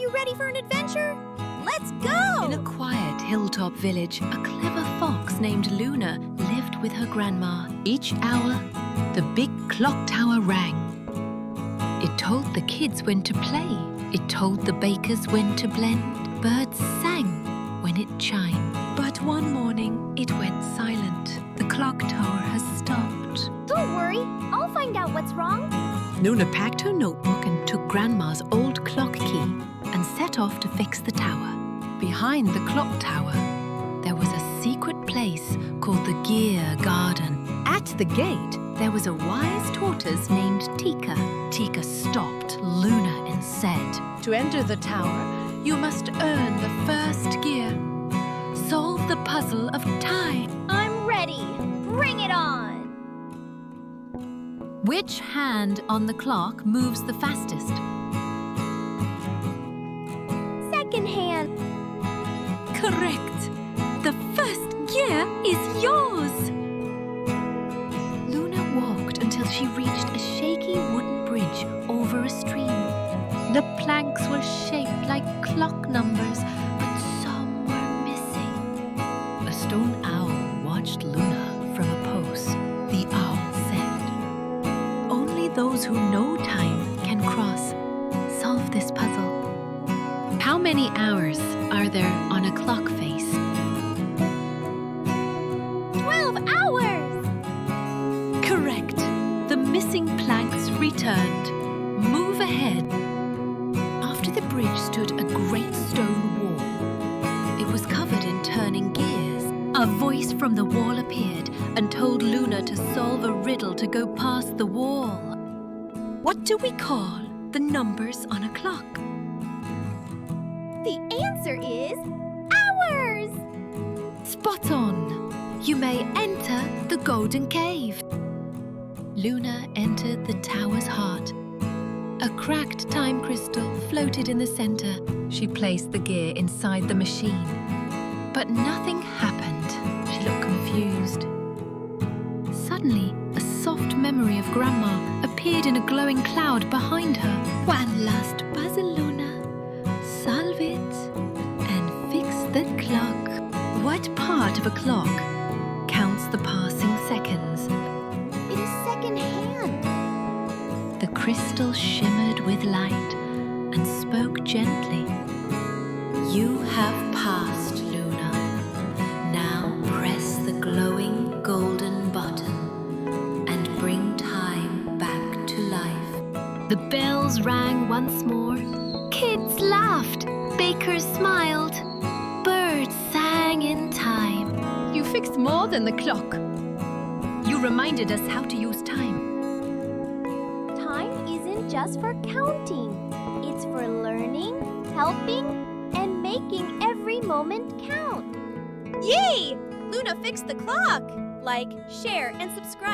you ready for an adventure? Let's go! In a quiet hilltop village, a clever fox named Luna lived with her grandma. Each hour, the big clock tower rang. It told the kids when to play. It told the bakers when to blend. Birds sang when it chimed. But one morning, it went silent. The clock tower has stopped. Don't worry, I'll find out what's wrong. Luna packed her notebook and took Grandma's old clock key and set off to fix the tower. Behind the clock tower, there was a secret place called the Gear Garden. At the gate, there was a wise tortoise named Tika. Tika stopped Luna and said, "To enter the tower, you must earn the first gear. Solve the puzzle of time." I'm ready. Bring it on! Which hand on the clock moves the fastest? Second hand. Correct! The first gear is yours! Luna walked until she reached a shaky wooden bridge over a stream. The planks were shaped like clock numbers, but some were missing. A stone owl watched Luna from a post. The owl said, "Only those who know time can cross. Solve this puzzle." How many hours are there on a clock face? 12 hours! Correct. The missing planks returned. Move ahead. After the bridge stood a great stone wall. It was covered in turning gears. A voice from the wall appeared and told Luna to solve a riddle to go past the wall. What do we call the numbers on a clock? The answer is hours! Spot on! You may enter the Golden Cave. Luna entered the tower's heart. A cracked time crystal floated in the center. She placed the gear inside the machine. But nothing happened. She looked confused. Suddenly, a soft memory of Grandma appeared in a glowing cloud behind her. One last puzzle, Luna. Solve it and fix the clock. What part of a clock counts the passing seconds? It is second hand. The crystal shimmered with light and spoke gently. "You have passed, Luna. Now press the glowing golden button and bring time back to life." The bells rang once more. Kids laughed. Bakers smiled. Birds sang in time. You fixed more than the clock. You reminded us how to use time. Time isn't just for counting. It's for learning, helping, and making every moment count. Yay! Luna fixed the clock! Like, share, and subscribe.